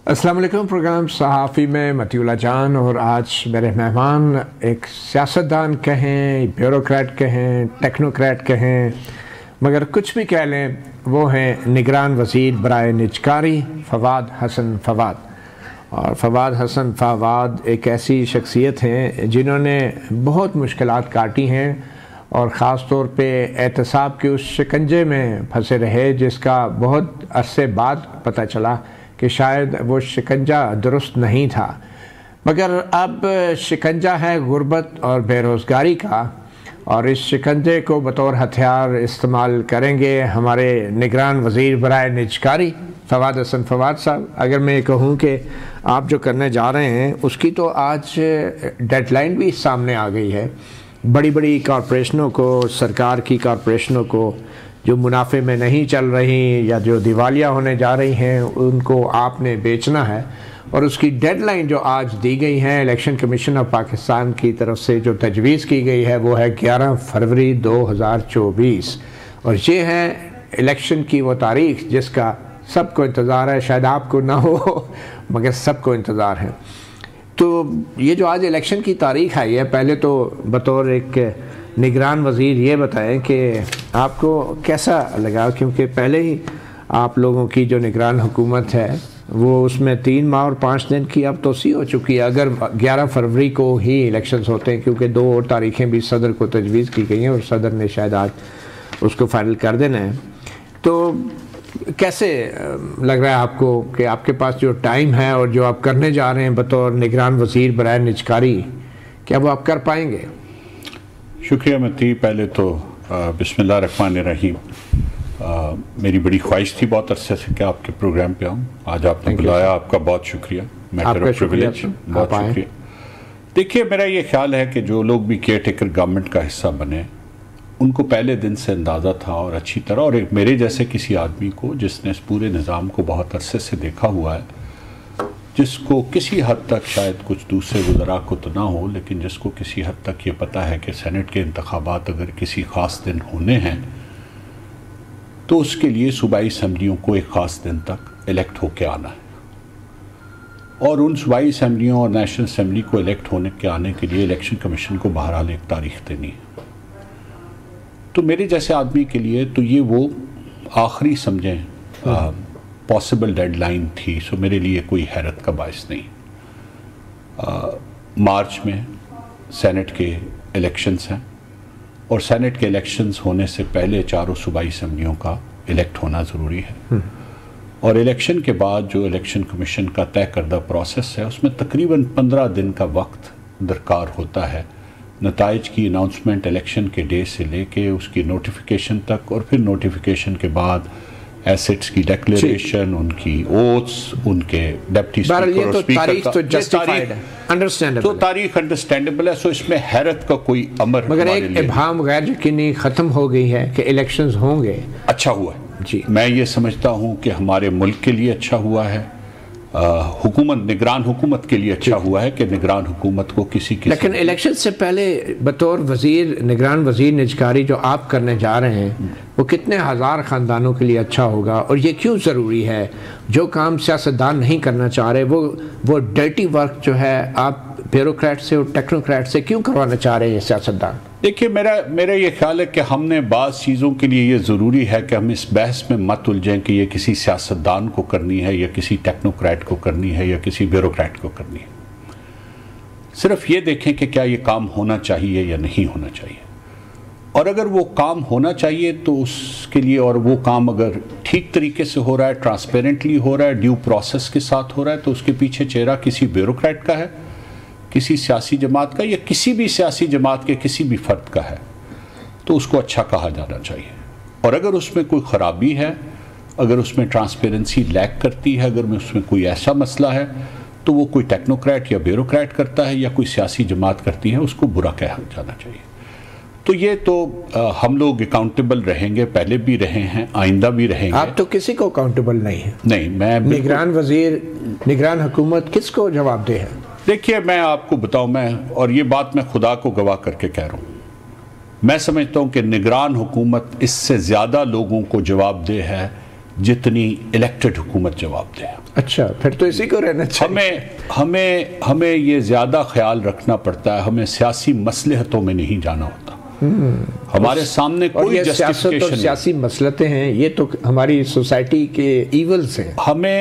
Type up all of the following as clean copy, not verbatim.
अस्सलाम वालेकुम। प्रोग्राम सहाफ़ी में मतीउल्लाह जान, और आज मेरे मेहमान एक सियासतदान कहें, ब्यूरोक्रेट कहें, टेक्नोक्रेट कहें, मगर कुछ भी कह लें, वो हैं निगरान वज़ीर बराए निजकारी फवाद हसन फवाद। और फवाद हसन फवाद एक ऐसी शख्सियत हैं जिन्होंने बहुत मुश्किलात काटी हैं और ख़ास तौर पे एहतसाब के उस शिकंजे में फंसे रहे जिसका बहुत अरसे बाद पता चला कि शायद वो शिकंजा दुरुस्त नहीं था। मगर अब शिकंजा है गुर्बत और बेरोज़गारी का, और इस शिकंजे को बतौर हथियार इस्तेमाल करेंगे हमारे निगरान वज़ीर बराए निजकारी फवाद हसन फवाद साहब। अगर मैं कहूँ कि आप जो करने जा रहे हैं उसकी तो आज डेडलाइन भी सामने आ गई है। बड़ी बड़ी कॉरपोरेशनों को, सरकार की कॉरपोरेशनों को जो मुनाफे में नहीं चल रही या जो दिवालिया होने जा रही हैं, उनको आपने बेचना है, और उसकी डेडलाइन जो आज दी गई है इलेक्शन कमीशन ऑफ पाकिस्तान की तरफ से जो तजवीज़ की गई है वो है 11 फरवरी 2024। और ये है इलेक्शन की वो तारीख़ जिसका सबको इंतज़ार है। शायद आपको ना हो मगर सबको इंतज़ार है। तो ये जो आज इलेक्शन की तारीख़ आई है, पहले तो बतौर एक निगरान वज़ीर ये बताएं कि आपको कैसा लगा, क्योंकि पहले ही आप लोगों की जो निगरान हुकूमत है वो उसमें 3 माह और 5 दिन की अब तोसी हो चुकी है। अगर 11 फरवरी को ही इलेक्शंस होते हैं, क्योंकि 2 और तारीखें भी सदर को तजवीज़ की गई हैं और सदर ने शायद आज उसको फाइनल कर देना है, तो कैसे लग रहा है आपको कि आपके पास जो टाइम है और जो आप करने जा रहे हैं बतौर निगरान वज़ीर बराए निजकारी, क्या वो आप कर पाएंगे? शुक्रिया मती। पहले तो बिस्मिल्लाह रहमान रहीम। मेरी बड़ी ख्वाहिश थी बहुत अरसे से कि आपके प्रोग्राम पे आऊँ। आज आपने बुलाया, आपका बहुत शुक्रिया। मैटर ऑफ प्रिविलेज, बहुत शुक्रिया। देखिए, मेरा ये ख्याल है कि जो लोग भी केयर टेकर गवर्नमेंट का हिस्सा बने उनको पहले दिन से अंदाज़ा था और अच्छी तरह, और एक मेरे जैसे किसी आदमी को जिसने इस पूरे निज़ाम को बहुत अरसे से देखा हुआ है, जिसको किसी हद तक शायद कुछ दूसरे वज़रा को तो ना हो, लेकिन जिसको किसी हद तक ये पता है कि सेनेट के इंतखाबात अगर किसी ख़ास दिन होने हैं तो उसके लिए सूबाई असम्बलियों को एक ख़ास दिन तक इलेक्ट होके आना है, और उन सूबाई असम्बलियों और नेशनल असम्बली को इलेक्ट होने के आने के लिए इलेक्शन कमीशन को बहरहाल एक तारीख देनी है। तो मेरे जैसे आदमी के लिए तो ये वो आखिरी समझें पॉसिबल डेडलाइन थी। सो मेरे लिए कोई हैरत का बायस नहीं। मार्च में सेनेट के इलेक्शंस हैं, और सेनेट के इलेक्शंस होने से पहले चारों सूबाई असम्बलियों का इलेक्ट होना ज़रूरी है। और इलेक्शन के बाद जो इलेक्शन कमीशन का तय करदा प्रोसेस है उसमें तकरीबन 15 दिन का वक्त दरकार होता है नताइज की अनाउंसमेंट इलेक्शन के डे से लेके उसकी नोटिफिकेशन तक, और फिर नोटिफिकेशन के बाद एसेट्स की डिक्लेरेशन, उनकी ओथ्स, उनके डिप्टी स्पीकर और स्पीकर का, तो तारीख अंडरस्टैंडेबल है। सो इसमें हैरत का कोई अमर, मगर एक इब्हाम गैर यकीनी ख़त्म हो गई है कि इलेक्शंस होंगे। अच्छा हुआ जी। मैं ये समझता हूँ कि हमारे मुल्क के लिए अच्छा हुआ है, हुकूमत, निगरान हुकूमत के लिए अच्छा हुआ है कि निगरान हुकूमत को किसी लेकिन इलेक्शन से पहले बतौर वज़ीर, निगरान वज़ीर निजकारी जो आप करने जा रहे हैं वो कितने हज़ार ख़ानदानों के लिए अच्छा होगा, और ये क्यों ज़रूरी है? जो काम सियासतदान नहीं करना चाह रहे, वो डर्टी वर्क जो है आप ब्यूरोक्रेट से और टेक्नोक्रेट से क्यों करवाना चाह रहे हैं सियासतदान? देखिए, मेरा ये ख्याल है कि हमने बाज़ चीज़ों के लिए ये ज़रूरी है कि हम इस बहस में मत उलझें कि ये किसी सियासतदान को करनी है या किसी टेक्नोक्रेट को करनी है या किसी ब्यूरोक्रेट को करनी है। सिर्फ ये देखें कि क्या ये काम होना चाहिए या नहीं होना चाहिए, और अगर वो काम होना चाहिए तो उसके लिए, और वो काम अगर ठीक तरीके से हो रहा है, ट्रांसपेरेंटली हो रहा है, ड्यू प्रोसेस के साथ हो रहा है, तो उसके पीछे चेहरा किसी ब्यूरोक्रेट का है, किसी सियासी जमात का, या किसी भी सियासी जमात के किसी भी फ़र्द का है, तो उसको अच्छा कहा जाना चाहिए। और अगर उसमें कोई ख़राबी है, अगर उसमें ट्रांसपेरेंसी लैक करती है, अगर उसमें कोई ऐसा मसला है, तो वो कोई टेक्नोक्रेट या ब्यूरोक्रेट करता है या कोई सियासी जमात करती है, उसको बुरा कहा जाना चाहिए। तो ये तो हम लोग अकाउंटेबल रहेंगे, पहले भी रहे हैं, आइंदा भी रहेंगे। आप तो किसी को अकाउंटेबल नहीं है। नहीं, मैं निगरान वज़ीर, निगरान हुकूमत किसको जवाबदेह है? देखिए, मैं आपको बताऊं, और ये बात मैं खुदा को गवाह करके कह रहा हूँ, मैं समझता हूँ कि निगरान हुकूमत इससे ज़्यादा लोगों को जवाबदेह है जितनी इलेक्टेड हुकूमत जवाबदेह है। अच्छा, फिर तो इसी को रहना चाहिए। हमें ये ज़्यादा ख्याल रखना पड़ता है, हमें सियासी मसलहतों में नहीं जाना होता। हमारे सामने कोई जस्टिफिकेशन नहीं। सियासी मसलतें हैं, ये तो हमारी सोसाइटी के इवल्स हैं।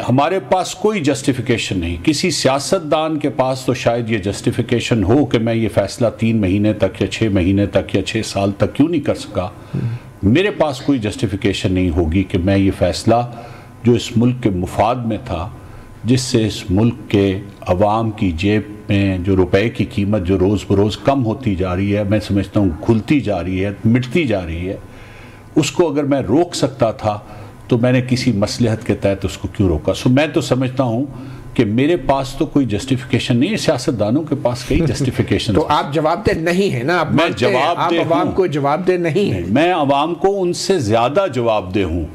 हमारे पास कोई जस्टिफिकेशन नहीं। किसी सियासतदान के पास तो शायद ये जस्टिफिकेशन हो कि मैं ये फैसला 3 महीने तक या 6 महीने तक या 6 साल तक क्यों नहीं कर सका। मेरे पास कोई जस्टिफिकेशन नहीं होगी कि मैं ये फैसला जो इस मुल्क के मुफाद में था, जिससे इस मुल्क के अवाम की जेब में जो रुपए की कीमत जो रोज़ बरोज़ कम होती जा रही है, मैं समझता हूँ घुलती जा रही है, मिटती जा रही है, उसको अगर मैं रोक सकता था तो मैंने किसी मसलहत के तहत उसको क्यों रोका। सो मैं तो समझता हूँ कि मेरे पास तो कोई जस्टिफिकेशन नहीं है, सियासतदानों के पास कई जस्टिफिकेशन। तो आप जवाबदेह नहीं है ना, आप मैं जवाबदेह, आप अवाम को जवाबदेह नहीं है। मैं अवाम को उनसे ज़्यादा जवाबदेह हूँ।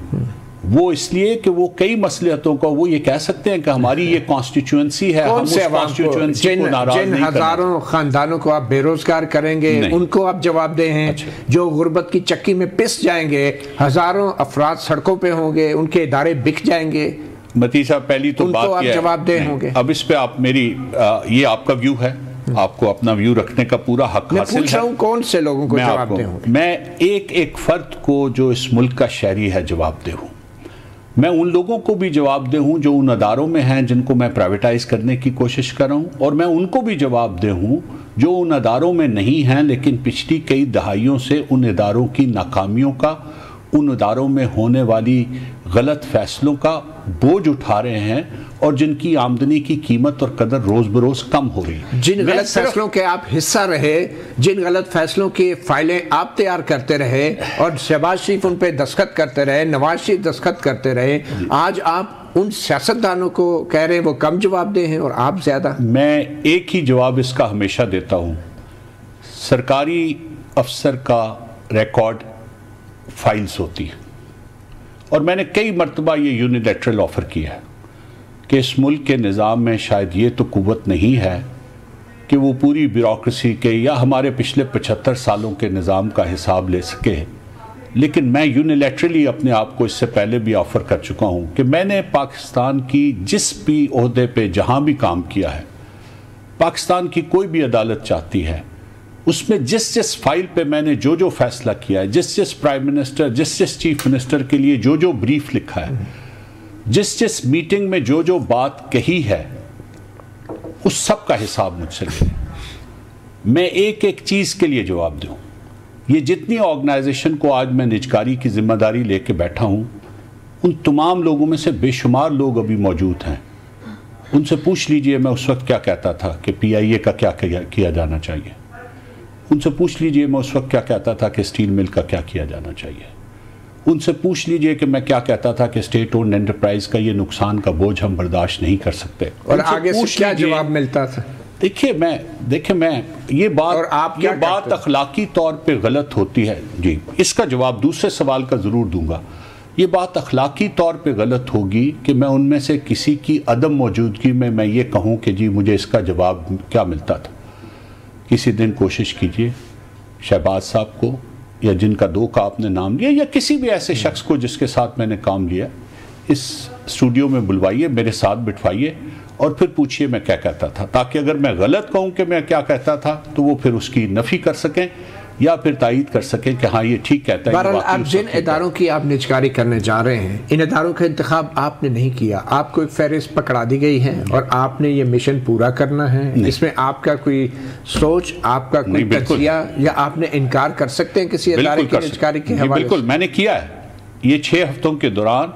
वो इसलिए कि वो कई मसलियतों को वो ये कह सकते हैं कि हमारी ये कॉन्स्टिट्यूएंसी है, हम उस कॉन्स्टिट्यूएंसी को नाराज नहीं करेंगे। हजारों खानदानों को आप बेरोजगार करेंगे, उनको आप जवाबदेह हैं। अच्छा। जो गुर्बत की चक्की में पिस जाएंगे, हजारों अफराद सड़कों पे होंगे, उनके इदारे बिक जाएंगे। मती साहब, पहली तो बात आप जवाबदेह होंगे। अब इस पे आप मेरी ये आपका व्यू है, आपको अपना व्यू रखने का पूरा हक हासिल है। पूछ रहा हूं कौन से लोगों को जवाबदेह होंगे। मैं एक फर्द को जो इस मुल्क का शहरी है जवाबदेह हूँ। मैं उन लोगों को भी जवाबदेह हूँ जो उन अदारों में हैं जिनको मैं प्राइवेटाइज करने की कोशिश कर रहा हूँ, और मैं उनको भी जवाबदेह हूँ जो उन अदारों में नहीं हैं लेकिन पिछली कई दहाइयों से उन इदारों की नाकामियों का, उन इदारों में होने वाली गलत फैसलों का बोझ उठा रहे हैं और जिनकी आमदनी की कीमत और कदर रोज बरोज कम हो रही है। जिन गलत फैसलों के आप हिस्सा रहे, जिन गलत फैसलों की फाइलें आप तैयार करते रहे और शहबाज शरीफ उन पे दस्तखत करते रहे, नवाज शरीफ दस्तखत करते रहे, आज आप उन सियासतदानों को कह रहे हैं वो कम जवाबदेह हैं और आप ज्यादा। मैं एक ही जवाब इसका हमेशा देता हूँ, सरकारी अफसर का रिकॉर्ड फाइल्स होती है, और मैंने कई मरतबा ये यूनिलैटरल ऑफर किया है कि इस मुल्क के निज़ाम में शायद ये तो कुव्वत नहीं है कि वो पूरी ब्यूरोक्रेसी के या हमारे पिछले 75 सालों के निज़ाम का हिसाब ले सके, लेकिन मैं यूनिलैटरली अपने आप को इससे पहले भी ऑफ़र कर चुका हूँ कि मैंने पाकिस्तान की जिस भी ओहदे पे जहाँ भी काम किया है, पाकिस्तान की कोई भी अदालत चाहती है उसमें जिस फाइल पे मैंने जो फैसला किया है, जिस प्राइम मिनिस्टर, जिस चीफ मिनिस्टर के लिए जो ब्रीफ लिखा है, जिस मीटिंग में जो बात कही है, उस सब का हिसाब मुझसे ले। मैं एक चीज़ के लिए जवाब दूँ। ये जितनी ऑर्गेनाइजेशन को आज मैं निजकारी की जिम्मेदारी लेके बैठा हूँ, उन तमाम लोगों में से बेशुमार लोग अभी मौजूद हैं। उनसे पूछ लीजिए मैं उस वक्त क्या कहता था कि PIA का क्या किया जाना चाहिए। उनसे पूछ लीजिए मैं उस वक्त क्या कहता था कि स्टील मिल का क्या किया जाना चाहिए। उनसे पूछ लीजिए कि मैं क्या कहता था कि स्टेट ओन्ड एंटरप्राइज का ये नुकसान का बोझ हम बर्दाश्त नहीं कर सकते। और आगे से क्या जवाब मिलता था? देखिए मैं ये बात अखलाकी तौर पे गलत होती है जी, इसका जवाब दूसरे सवाल का ज़रूर दूंगा। ये बात अखलाकी तौर पे गलत होगी कि मैं उनमें से किसी की अदम मौजूदगी में मैं ये कहूँ कि जी मुझे इसका जवाब क्या मिलता था। किसी दिन कोशिश कीजिए शहबाज साहब को या जिनका 2 का आपने नाम लिया, या किसी भी ऐसे शख्स को जिसके साथ मैंने काम लिया, इस स्टूडियो में बुलवाइए, मेरे साथ बिठवाइए और फिर पूछिए मैं क्या कहता था, ताकि अगर मैं गलत कहूँ कि मैं क्या कहता था तो वो फिर उसकी नफ़ी कर सकें या फिर तायीद कर सकें कि हाँ ये ठीक कहता है। बहरहाल आप जिन इदारों की आप निजकारी करने जा रहे हैं, इन इदारों का इंतखाब आपने नहीं किया, आपको एक फहरिस्त पकड़ा दी गई है और आपने ये मिशन पूरा करना है। इसमें आपका कोई सोच, आपका कोई तजिया या आपने इनकार कर सकते हैं किसी इदारे की निजकारी के हवाले से? बिल्कुल मैंने किया है। ये 6 हफ्तों के दौरान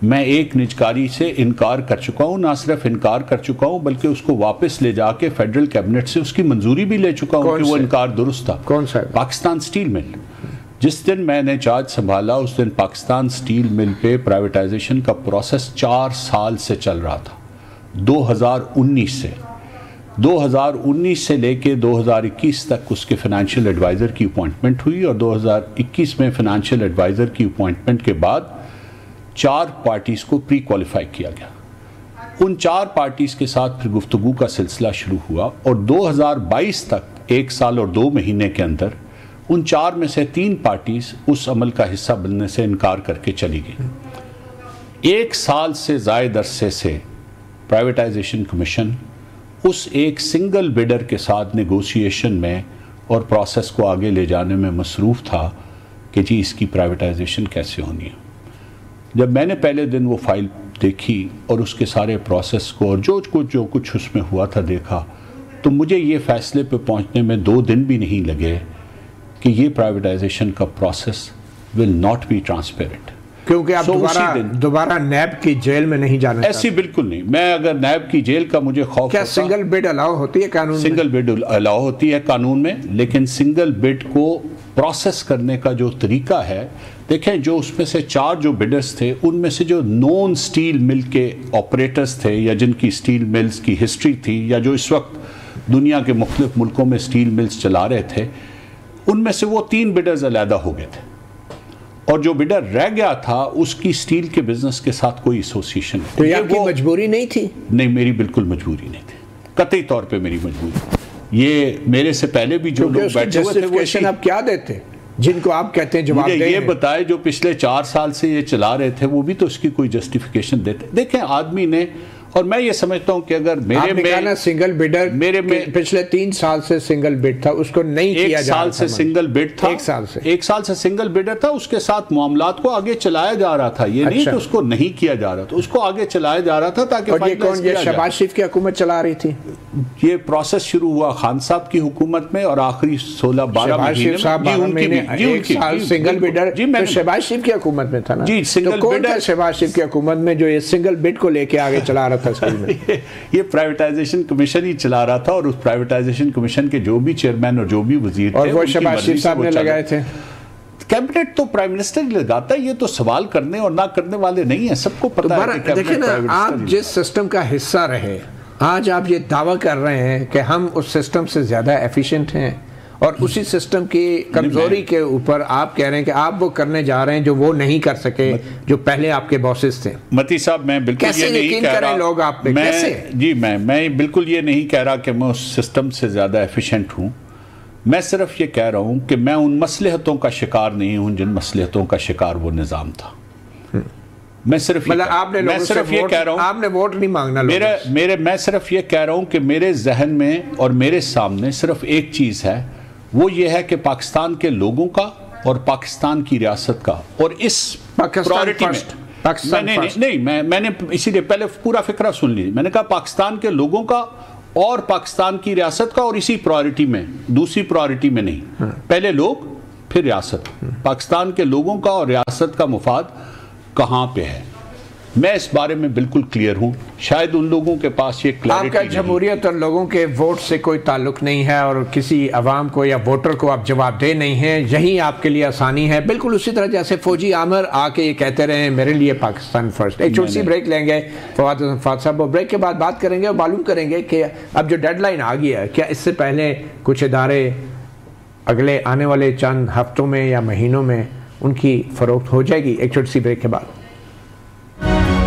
मैं एक निजकारी से इनकार कर चुका हूँ, ना सिर्फ इनकार कर चुका हूँ बल्कि उसको वापस ले जाके फेडरल कैबिनेट से उसकी मंजूरी भी ले चुका हूँ कि वो इनकार दुरुस्त था। कौन सा? Pakistan steel mill. जिस दिन मैंने चार्ज संभाला उस दिन पाकिस्तान स्टील मिल पे प्राइवेटाइजेशन का प्रोसेस 4 साल से चल रहा था। 2019 से लेके 2021 तक उसके फाइनेंशियल एडवाइज़र की अपॉइंटमेंट हुई और 2021 में फाइनेंशियल एडवाइज़र की अपॉइंटमेंट के बाद 4 पार्टीज़ को प्री क्वालिफाई किया गया। उन 4 पार्टीज़ के साथ फिर गुफ्तगू का सिलसिला शुरू हुआ और 2022 तक 1 साल और 2 महीने के अंदर उन 4 में से 3 पार्टीज़ उस अमल का हिस्सा बनने से इनकार करके चली गई। 1 साल से ज़ायद अरसे से प्राइवेटाइजेशन कमीशन उस एक सिंगल बिडर के साथ नेगोशिएशन में और प्रोसेस को आगे ले जाने में मसरूफ़ था कि जी इसकी प्राइवेटाइजेशन कैसे होनी है। जब मैंने पहले दिन वो फाइल देखी और उसके सारे प्रोसेस को और जो कुछ उसमें हुआ था देखा, तो मुझे ये फ़ैसले पे पहुंचने में 2 दिन भी नहीं लगे कि ये प्राइवेटाइजेशन का process will not be transparent. क्योंकि आप दोबारा नैब की जेल में नहीं जाना। ऐसी बिल्कुल नहीं। मैं अगर नैब की जेल का मुझे खौफ क्या सिंगल बिड अलाउ होती है कानून में? सिंगल बिड अलाउ होती है कानून में, लेकिन सिंगल बिड को प्रोसेस करने का जो तरीका है, देखें जो उसमें से 4 जो बिडर्स थे उनमें से जो नॉन स्टील मिल के ऑपरेटर्स थे या जिनकी स्टील मिल्स की हिस्ट्री थी या जो इस वक्त दुनिया के मुख्तलिफ मुल्कों में स्टील मिल्स चला रहे थे, उनमें से वो 3 बिडर्स अलहदा हो गए थे और जो बिडर रह गया था उसकी स्टील के बिजनेस के साथ कोई एसोसिएशन नहीं। तो ये आपकी मजबूरी नहीं थी? नहीं, मेरी बिल्कुल मजबूरी नहीं थी, कतई तौर पे मेरी मजबूरी। ये मेरे से पहले भी जो लोग बैठे हुए थे वो आप क्या देते जिनको आप कहते हैं जवाब ये बताए जो पिछले 4 साल से ये चला रहे थे, वो भी तो इसकी कोई जस्टिफिकेशन देते। देखें आदमी ने, और मैं ये समझता हूं कि अगर मेरे में सिंगल बिडर मेरे में पिछले 3 साल से सिंगल बिड था, उसको नहीं किया जा रहा था। 1 साल से सिंगल बिड था, 1 साल से सिंगल बिडर था, उसके साथ मामलात को आगे चलाया जा रहा था। ये नहीं कि उसको नहीं किया जा रहा था, उसको आगे चलाया जा रहा था ताकि ये शहबाज शरीफ की हुकूमत चला रही थी। ये प्रोसेस शुरू हुआ खान साहब की हुकूमत में और आखिरी 16-12 महीने सिंगल बिडर शहबाज शरीफ की हुकूमत में था ना जी। सिंगल बिडर शहबाज शरीफ की हुकूमत में जो ये सिंगल बिड को लेके आगे चला रहा था ये प्राइवेटाइजेशन कमीशन ही चला रहा था और उस प्राइवेटाइजेशन कमीशन के जो भी चेयरमैन और जो भी वजीर थे, और वो शहबाज शरीफ साहब ने लगाए थे। कैबिनेट तो प्राइम मिनिस्टर ही लगाता है, ये तो सवाल करने और ना करने वाले नहीं है, सबको पता है कि देखिए ना, आप जिस सिस्टम का हिस्सा रहे, आज आप ये दावा कर रहे हैं कि हम उस सिस्टम से ज्यादा एफिशिएंट हैं और उसी सिस्टम की कमजोरी के ऊपर आप कह रहे हैं कि आप वो करने जा रहे हैं जो वो नहीं कर सके जो पहले आपके बॉसेस थे। मती साहब, मैं बिल्कुल ये नहीं कह रहा, लोग आप पे कैसे? जी मैं बिल्कुल ये नहीं कह रहा कि मैं उस सिस्टम से ज्यादा एफिशिएंट हूं। मैं सिर्फ ये कह रहा हूं कि मैं उन मसलहतों का शिकार नहीं हूं जिन मसलहतों का शिकार वो निजाम था। मैं सिर्फ मैं सिर्फ ये कह रहा हूं, आपने वोट नहीं मांगना मैं सिर्फ ये कह रहा हूं कि मेरे जहन में और मेरे सामने सिर्फ एक चीज है, वो ये है कि पाकिस्तान के लोगों का और पाकिस्तान की रियासत का, और इस प्रायोरिटी में मैंने इसीलिए पहले पूरा फिक्रा सुन लीजिए। मैंने कहा पाकिस्तान के लोगों का और पाकिस्तान की रियासत का, और इसी प्रायोरिटी में, दूसरी प्रायोरिटी में नहीं। पहले लोग फिर रियासत। पाकिस्तान के लोगों का और रियासत का मुफाद कहां पे है, मैं इस बारे में बिल्कुल क्लियर हूं। शायद उन लोगों के पास ये क्लैरिटी आपका जमहूरियत और लोगों के वोट से कोई ताल्लुक नहीं है और किसी अवाम को या वोटर को आप जवाबदेह नहीं हैं, यही आपके लिए आसानी है। बिल्कुल उसी तरह जैसे फौजी आमर आके ये कहते रहे मेरे लिए पाकिस्तान फर्स्ट। एक छोटी सी ब्रेक लेंगे फवाद साहब, और ब्रेक के बाद बात करेंगे और मालूम करेंगे कि अब जो डेडलाइन आ गई है, क्या इससे पहले कुछ इदारे अगले आने वाले चंद हफ्तों में या महीनों में उनकी फरोख्त हो जाएगी? एक छोटी सी ब्रेक के बाद।